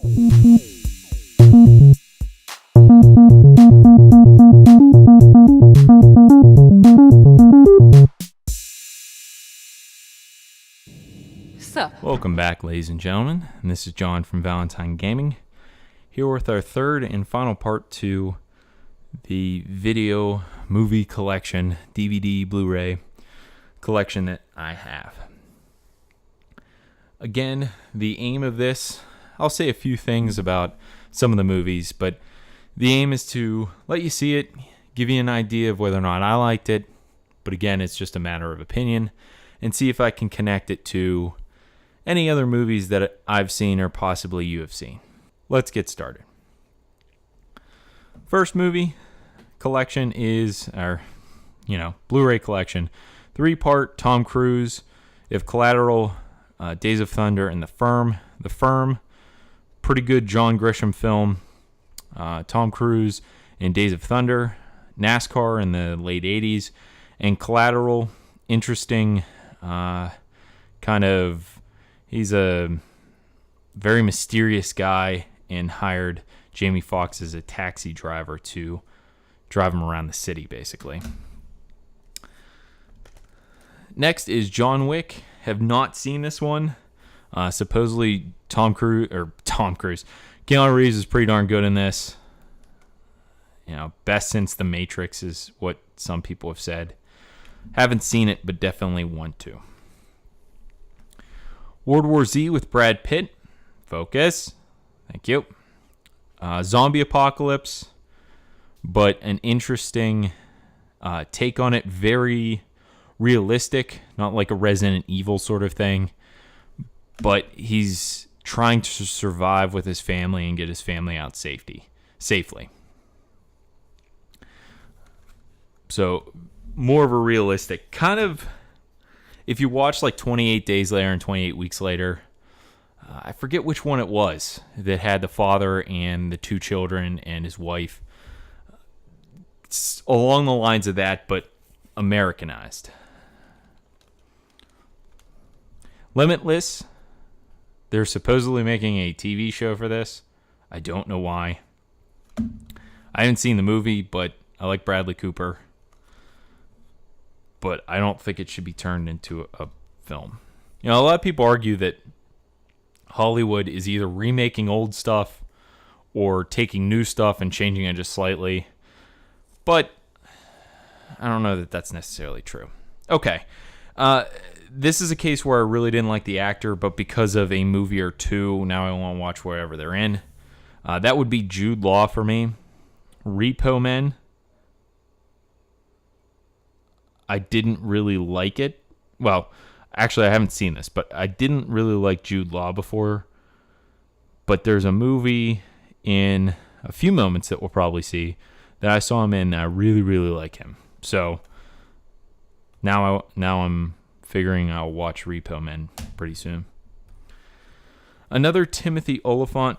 Welcome back, ladies and gentlemen, and this is John from Valentine Gaming, here with our third and final part to the video movie collection, DVD, Blu-ray collection that I have. Again, the aim of this, I'll say a few things about some of the movies, but the aim is to let you see it, give you an idea of whether or not I liked it, but again, it's just a matter of opinion, and see if I can connect it to any other movies that I've seen or possibly you have seen. Let's get started. First movie collection is our, Blu-ray collection. 3-part Tom Cruise. You have Collateral, Days of Thunder, and The Firm. The Firm, pretty good John Grisham film. Tom Cruise in Days of Thunder. NASCAR in the late 80s. And Collateral, interesting kind of... He's a very mysterious guy and hired Jamie Foxx as a taxi driver to drive him around the city, basically. Next is John Wick. Have not seen this one. Supposedly Keanu Reeves is pretty darn good in this. Best since The Matrix is what some people have said. Haven't seen it, but definitely want to. World War Z with Brad Pitt. Focus. Thank you. Zombie apocalypse, but an interesting take on it. Very realistic, not like a Resident Evil sort of thing, but he's trying to survive with his family and get his family out safely. So more of a realistic kind of. If you watch like 28 Days Later and 28 Weeks Later, I forget which one it was that had the father and the 2 children and his wife. It's along the lines of that, but Americanized. Limitless. They're supposedly making a TV show for this. I don't know why. I haven't seen the movie, but I like Bradley Cooper. But I don't think it should be turned into a film. A lot of people argue that Hollywood is either remaking old stuff or taking new stuff and changing it just slightly. But I don't know that that's necessarily true. Okay. This is a case where I really didn't like the actor, but because of a movie or two, now I want to watch wherever they're in. That would be Jude Law for me. Repo Men. I didn't really like it. Well, actually, I haven't seen this, but I didn't really like Jude Law before. But there's a movie in a few moments that we'll probably see that I saw him in, and I really, really like him. So now I'm figuring I'll watch Repo Men pretty soon. Another Timothy Olyphant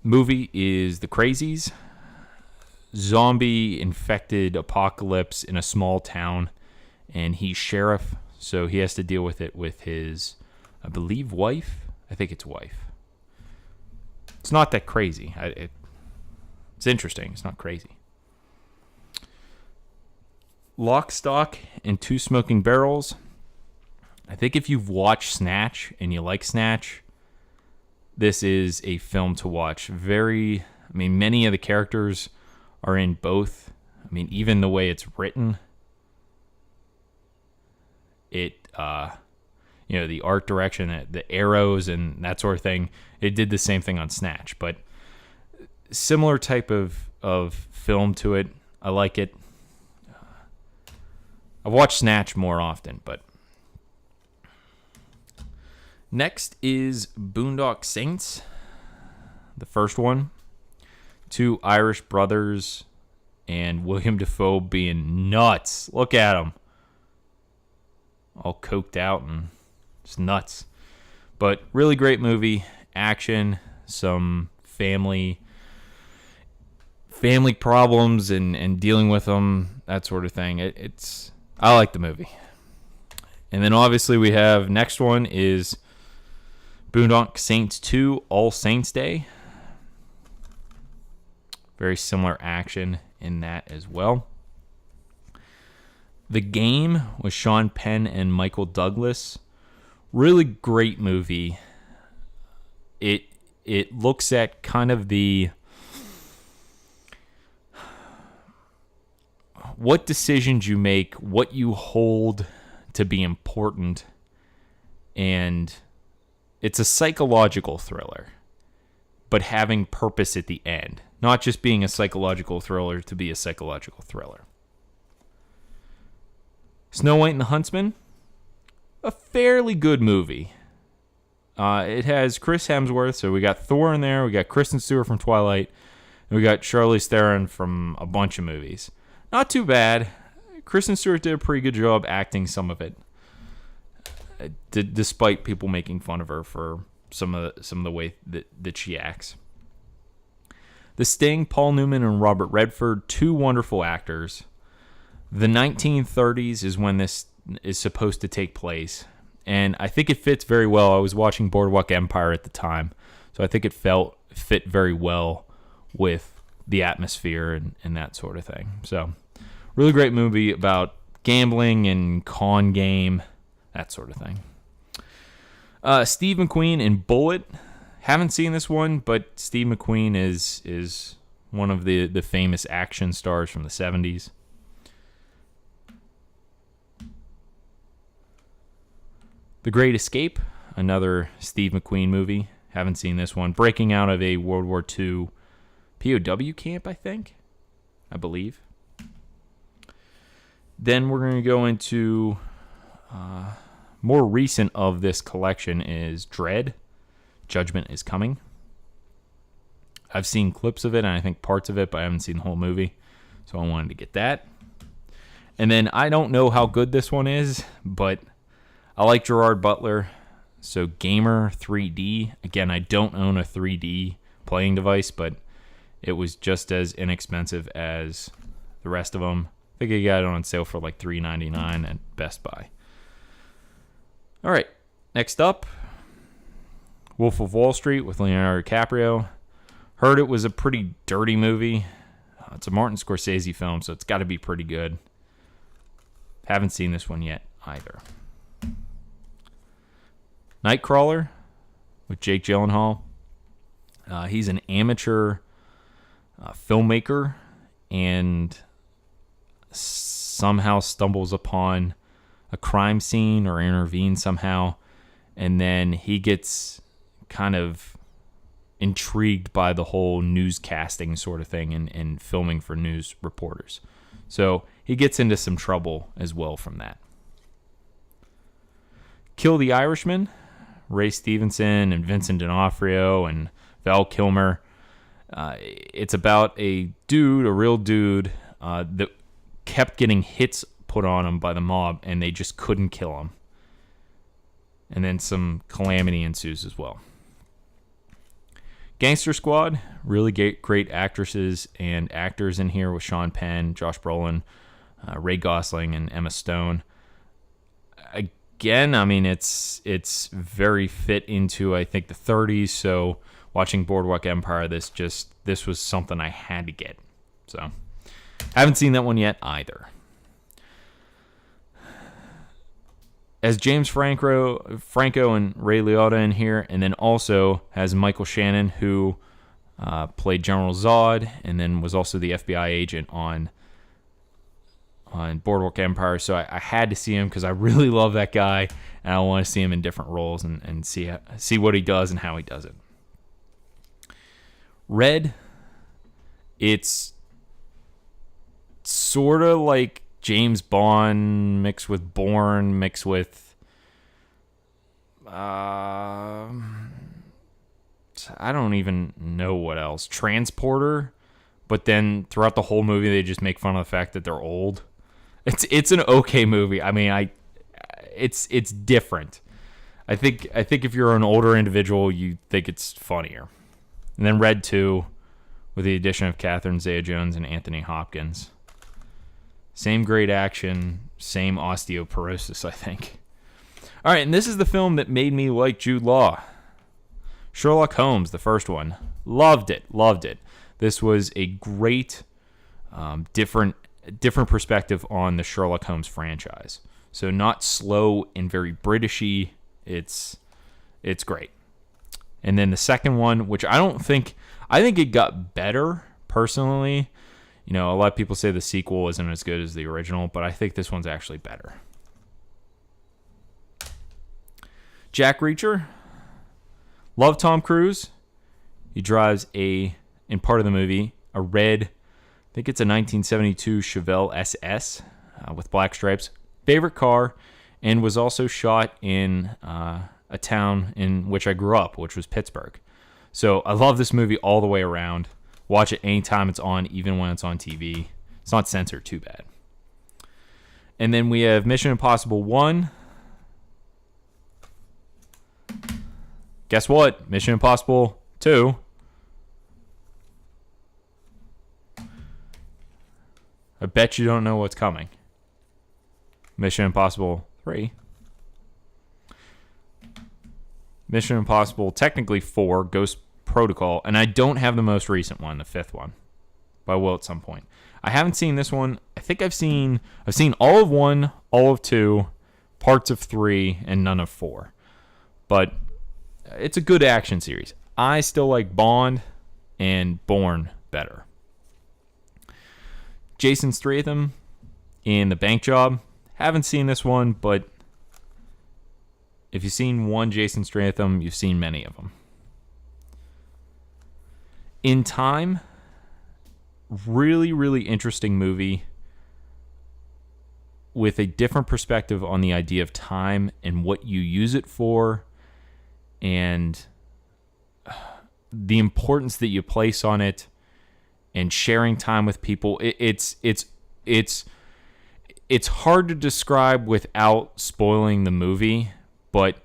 movie is The Crazies. Zombie-infected apocalypse in a small town, and he's sheriff, so he has to deal with it with his, I believe, wife? I think it's wife. It's not that crazy. It's interesting. It's not crazy. Lock, Stock, and Two Smoking Barrels. I think if you've watched Snatch and you like Snatch, this is a film to watch. Many of the characters are in both. Even the way it's written, the art direction, the arrows and that sort of thing, it did the same thing on Snatch, but similar type of film to it. I like it. I've watched Snatch more often, but next is Boondock Saints, the first one. 2 Irish brothers and William Dafoe being nuts. Look at him. All coked out and just nuts. But really great movie. Action, some family problems and dealing with them, that sort of thing. I like the movie. And then obviously we have, next one is Boondock Saints 2, All Saints Day. Very similar action in that as well. The Game with Sean Penn and Michael Douglas. Really great movie. It looks at kind of what decisions you make, what you hold to be important, and it's a psychological thriller, but having purpose at the end. Not just being a psychological thriller to be a psychological thriller. Snow White and the Huntsman, a fairly good movie. It has Chris Hemsworth, so we got Thor in there, we got Kristen Stewart from Twilight, and we got Charlize Theron from a bunch of movies. Not too bad. Kristen Stewart did a pretty good job acting some of it, despite people making fun of her for some of the way that she acts. The Sting, Paul Newman and Robert Redford, two wonderful actors. The 1930s is when this is supposed to take place, and I think it fits very well. I was watching Boardwalk Empire at the time, so I think it fit very well with the atmosphere and that sort of thing. So, really great movie about gambling and con game, that sort of thing. Steve McQueen in Bullet. Haven't seen this one, but Steve McQueen is one of the famous action stars from the 70s. The Great Escape, another Steve McQueen movie. Haven't seen this one. Breaking out of a World War II POW camp, I believe. Then we're going to go into more recent of this collection is Dread. Judgment is Coming. I've seen clips of it, and I think parts of it, but I haven't seen the whole movie, so I wanted to get that. And then I don't know how good this one is, but I like Gerard Butler, so Gamer 3D. Again, I don't own a 3D playing device, but it was just as inexpensive as the rest of them. I think I got it on sale for like $3.99 at Best Buy. All right, next up, Wolf of Wall Street with Leonardo DiCaprio. Heard it was a pretty dirty movie. It's a Martin Scorsese film, so it's got to be pretty good. Haven't seen this one yet either. Nightcrawler with Jake Gyllenhaal. He's an amateur filmmaker and somehow stumbles upon a crime scene or intervenes somehow, and then he gets kind of intrigued by the whole newscasting sort of thing and filming for news reporters. So he gets into some trouble as well from that. Kill the Irishman, Ray Stevenson and Vincent D'Onofrio and Val Kilmer. It's about a real dude that kept getting hits put on him by the mob, and they just couldn't kill him. And then some calamity ensues as well. Gangster Squad, really great actresses and actors in here with Sean Penn, Josh Brolin, Ray Gosling, and Emma Stone. Again, I mean, it's very fit into, I think, the 30s, so watching Boardwalk Empire, this was something I had to get. So, haven't seen that one yet either. As James Franco and Ray Liotta in here, and then also has Michael Shannon, who played General Zod, and then was also the FBI agent on Boardwalk Empire. So I had to see him because I really love that guy, and I want to see him in different roles and see what he does and how he does it. Red, it's sort of like James Bond mixed with Bourne mixed with I don't even know what else. Transporter, but then throughout the whole movie they just make fun of the fact that they're old. It's an okay movie. I mean, it's different. I think if you're an older individual, you think it's funnier. And then Red 2 with the addition of Catherine Zeta-Jones and Anthony Hopkins. Same great action, same osteoporosis, I think. All right, and this is the film that made me like Jude Law. Sherlock Holmes, the first one. Loved it. This was a great, different perspective on the Sherlock Holmes franchise. So not slow and very Britishy. It's great. And then the second one, which I think it got better personally. A lot of people say the sequel isn't as good as the original, but I think this one's actually better. Jack Reacher. Love Tom Cruise. He drives in part of the movie, a red, I think it's a 1972 Chevelle SS with black stripes. Favorite car, and was also shot in a town in which I grew up, which was Pittsburgh. So I love this movie all the way around. Watch it anytime it's on, even when it's on TV. It's not censored too bad. And then we have Mission Impossible 1. Guess what? Mission Impossible 2. I bet you don't know what's coming. Mission Impossible 3. Mission Impossible, technically 4, Ghost Protocol, and I don't have the most recent one, the 5th one, but I will at some point. I haven't seen this one. I think I've seen all of 1, all of 2, parts of 3, and none of 4. But it's a good action series. I still like Bond and Bourne better. Jason Statham in The Bank Job. Haven't seen this one, but if you've seen one Jason Statham, you've seen many of them. In Time, really, really interesting movie with a different perspective on the idea of time and what you use it for and the importance that you place on it and sharing time with people. It's hard to describe without spoiling the movie, but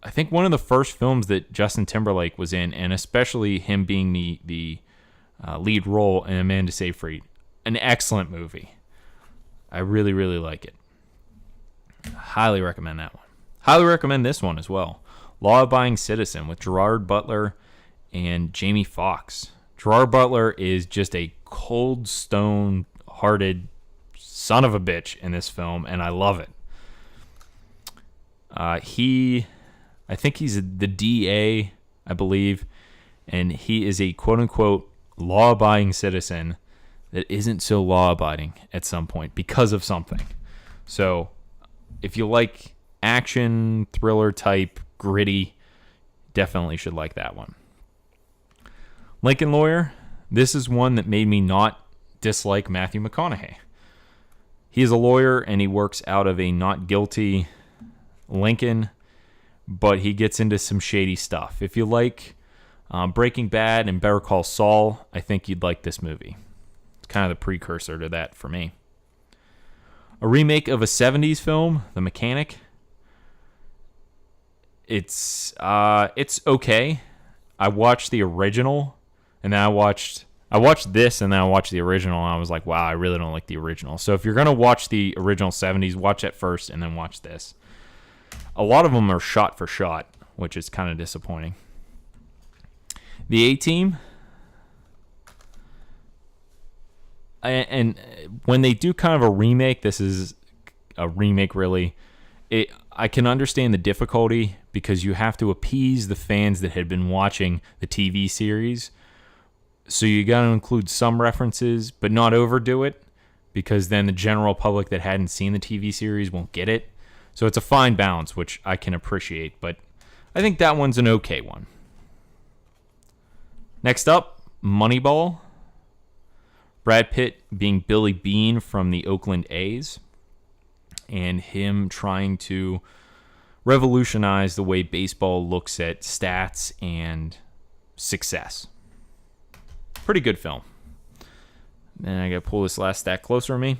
I think one of the first films that Justin Timberlake was in, and especially him being the lead role, and Amanda Seyfried, an excellent movie. I really, really like it. Highly recommend that one. Highly recommend this one as well. Law-Abiding Citizen with Gerard Butler and Jamie Foxx. Gerard Butler is just a cold, stone-hearted son of a bitch in this film, and I love it. I think he's the DA, I believe, and he is a quote-unquote law-abiding citizen that isn't so law-abiding at some point because of something. So if you like action, thriller type, gritty, definitely should like that one. Lincoln Lawyer, this is one that made me not dislike Matthew McConaughey. He is a lawyer and he works out of a not guilty Lincoln, but he gets into some shady stuff. If you like Breaking Bad and Better Call Saul, I think you'd like this movie. It's kind of the precursor to that for me. A remake of a 70s film, The Mechanic. It's okay. I watched the original, and then I watched this, and then I watched the original, and I was like, wow, I really don't like the original. So if you're going to watch the original 70s, watch that first, and then watch this. A lot of them are shot for shot, which is kind of disappointing. The A-Team. And when they do kind of a remake, this is a remake really, I can understand the difficulty because you have to appease the fans that had been watching the TV series. So you got to include some references, but not overdo it, because then the general public that hadn't seen the TV series won't get it. So it's a fine balance, which I can appreciate, but I think that one's an okay one. Next up, Moneyball. Brad Pitt being Billy Beane from the Oakland A's, and him trying to revolutionize the way baseball looks at stats and success. Pretty good film. Then I got to pull this last stat closer to me.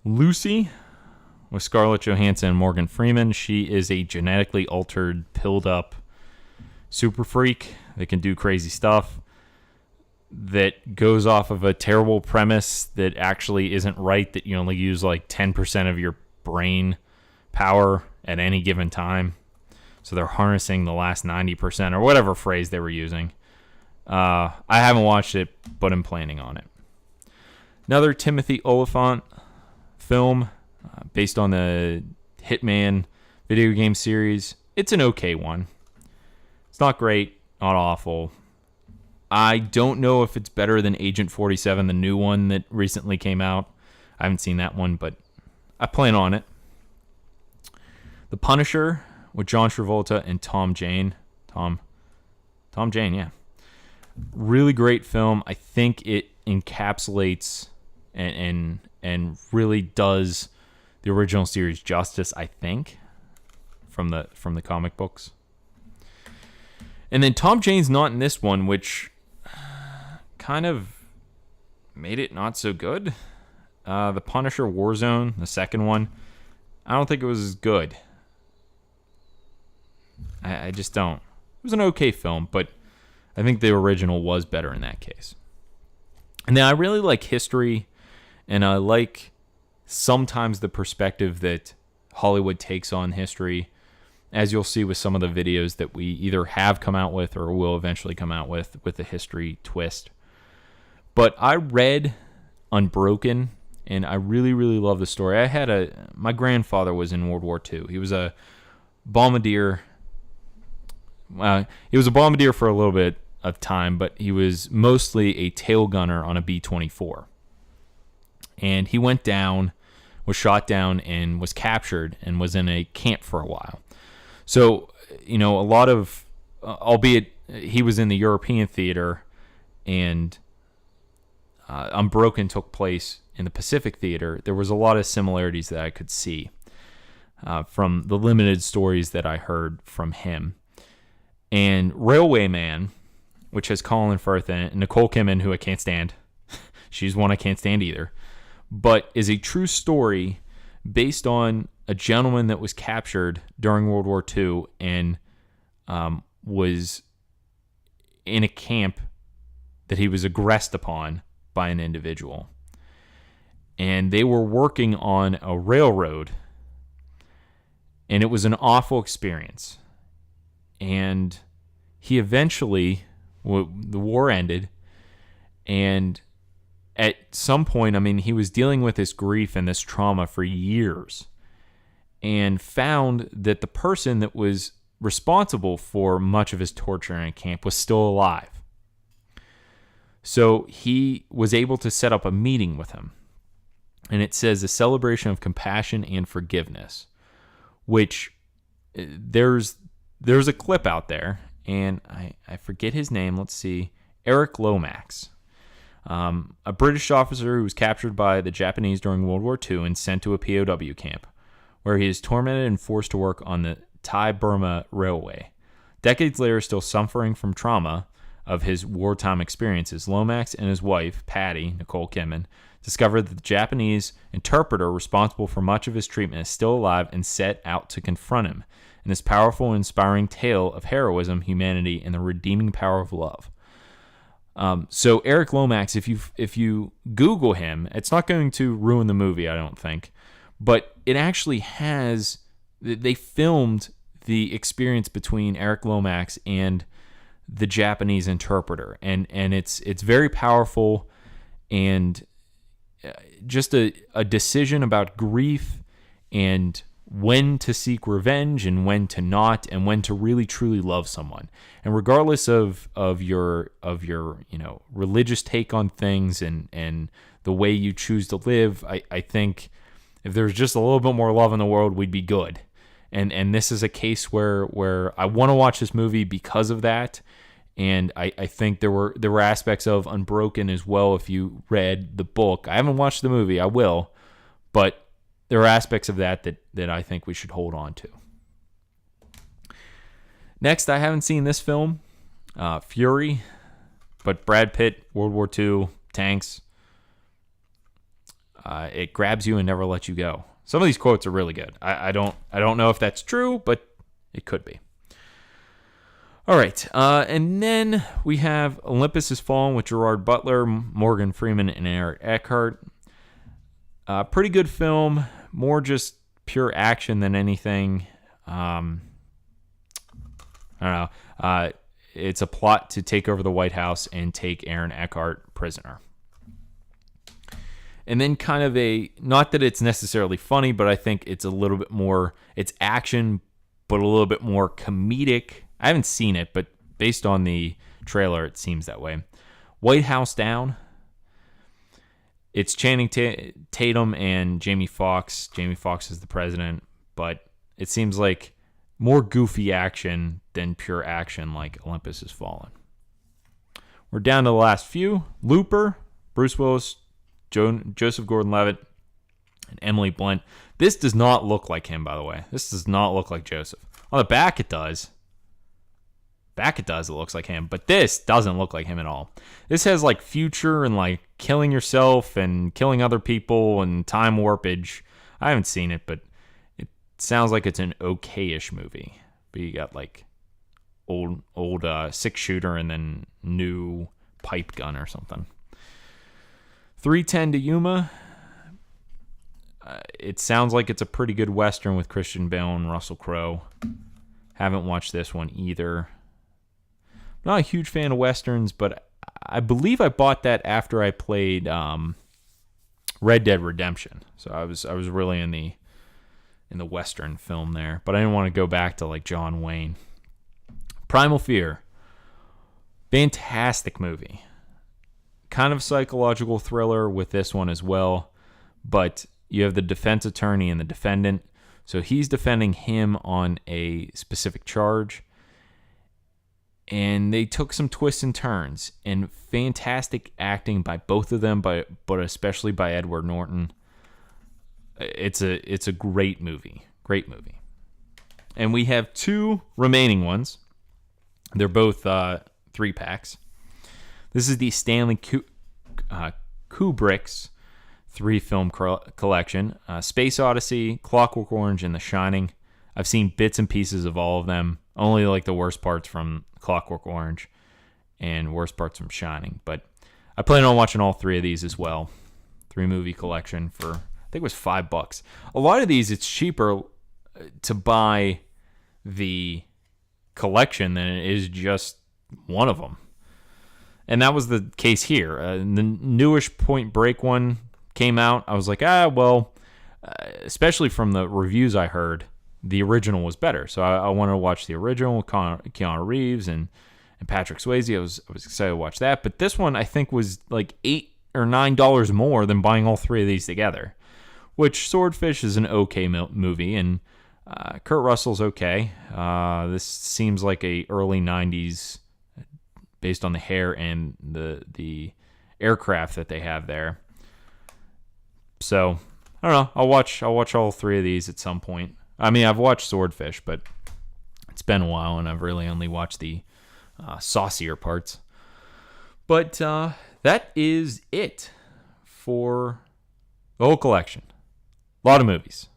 Lucy with Scarlett Johansson and Morgan Freeman. She is a genetically altered, pilled up super freak that can do crazy stuff, that goes off of a terrible premise that actually isn't right, that you only use like 10% of your brain power at any given time. So they're harnessing the last 90% or whatever phrase they were using. I haven't watched it, but I'm planning on it. Another Timothy Oliphant film based on the Hitman video game series. It's an okay one. It's not great, not awful. I don't know if it's better than Agent 47, the new one that recently came out. I haven't seen that one, but I plan on it. The Punisher with John Travolta and Tom Jane. Tom Jane, yeah. Really great film. I think it encapsulates and really does the original series justice, I think, from the comic books. And then Tom Jane's not in this one, which kind of made it not so good. The Punisher Warzone, the second one, I don't think it was as good. I just don't. It was an okay film, but I think the original was better in that case. And then I really like history, and I like sometimes the perspective that Hollywood takes on history, as you'll see with some of the videos that we either have come out with or will eventually come out with a history twist. But I read Unbroken, and I really, really love the story. My grandfather was in World War II. He was a bombardier. He was a bombardier for a little bit of time, but he was mostly a tail gunner on a B-24. And he went down, was shot down, and was captured, and was in a camp for a while. So, a lot of, albeit he was in the European theater, and Unbroken took place in the Pacific theater, there was a lot of similarities that I could see from the limited stories that I heard from him. And Railway Man, which has Colin Firth in it, and Nicole Kidman, who I can't stand. She's one I can't stand either. But is a true story based on a gentleman that was captured during World War II and was in a camp that he was aggressed upon by an individual. And they were working on a railroad, and it was an awful experience. And he eventually, the war ended, and at some point, he was dealing with this grief and this trauma for years, and found that the person that was responsible for much of his torture in camp was still alive. So he was able to set up a meeting with him. And it says a celebration of compassion and forgiveness, which there's a clip out there, and I forget his name. Let's see. Eric Lomax, a British officer who was captured by the Japanese during World War II and sent to a POW camp, where he is tormented and forced to work on the Thai-Burma Railway. Decades later, still suffering from trauma of his wartime experiences, Lomax and his wife, Patty, Nicole Kidman, discovered that the Japanese interpreter responsible for much of his treatment is still alive and set out to confront him in this powerful and inspiring tale of heroism, humanity, and the redeeming power of love. So Eric Lomax, if you Google him, it's not going to ruin the movie, I don't think, but it actually has, they filmed the experience between Eric Lomax and the Japanese interpreter, and it's very powerful, and just a decision about grief and when to seek revenge and when to not, and when to really truly love someone. And regardless of your religious take on things and the way you choose to live, I think if there's just a little bit more love in the world, we'd be good. And this is a case where I want to watch this movie because of that. And I think there were aspects of Unbroken as well. If you read the book, I haven't watched the movie, I will, but there are aspects of that I think we should hold on to. Next, I haven't seen this film, Fury, but Brad Pitt, World War II, tanks. It grabs you and never lets you go. Some of these quotes are really good. I don't know if that's true, but it could be. All right, and then we have Olympus Has Fallen with Gerard Butler, Morgan Freeman, and Eric Eckhart. Pretty good film, more just pure action than anything. I don't know. It's a plot to take over the White House and take Aaron Eckhart prisoner. And then kind of not that it's necessarily funny, but I think it's a little bit more, it's action, but a little bit more comedic. I haven't seen it, but based on the trailer, it seems that way. White House Down. It's Channing Tatum and Jamie Foxx. Jamie Foxx is the president, but it seems like more goofy action than pure action like Olympus Has Fallen. We're down to the last few. Looper, Bruce Willis, Joseph Gordon-Levitt, and Emily Blunt. This does not look like him, by the way. This does not look like Joseph. On the back, it does. It looks like him. But this doesn't look like him at all. This has like future and like killing yourself and killing other people and time warpage. I haven't seen it, but it sounds like it's an okay-ish movie. But you got like old 6-shooter and then new pipe gun or something. 3:10 to Yuma. It sounds like it's a pretty good Western with Christian Bale and Russell Crowe. Haven't watched this one either. Not a huge fan of Westerns, but I believe I bought that after I played Red Dead Redemption. So I was really in the Western film there. But I didn't want to go back to like John Wayne. Primal Fear. Fantastic movie. Kind of psychological thriller with this one as well, but you have the defense attorney and the defendant, so he's defending him on a specific charge, and they took some twists and turns, and fantastic acting by both of them, but especially by Edward Norton. It's a great movie, and we have 2 remaining ones. They're both 3-packs. This is the Stanley Kubrick's 3-film collection. Space Odyssey, Clockwork Orange, and The Shining. I've seen bits and pieces of all of them. Only like the worst parts from Clockwork Orange and worst parts from Shining. But I plan on watching all 3 of these as well. 3-movie collection for, I think it was $5. A lot of these, it's cheaper to buy the collection than it is just one of them. And that was the case here. The newish Point Break one came out. I was like, especially from the reviews I heard, the original was better. So I wanted to watch the original with Keanu Reeves and Patrick Swayze. I was excited to watch that. But this one, I think, was like $8 or $9 more than buying all 3 of these together. Which, Swordfish is an okay movie, and Kurt Russell's okay. This seems like a early 90s, based on the hair and the aircraft that they have there. So, I don't know. I'll watch all 3 of these at some point. I mean, I've watched Swordfish, but it's been a while, and I've really only watched the saucier parts. But that is it for the whole collection. A lot of movies.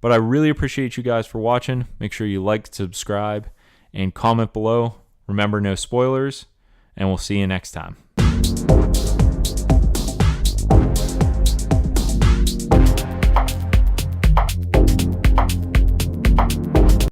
But I really appreciate you guys for watching. Make sure you like, subscribe, and comment below. Remember, no spoilers, and we'll see you next time.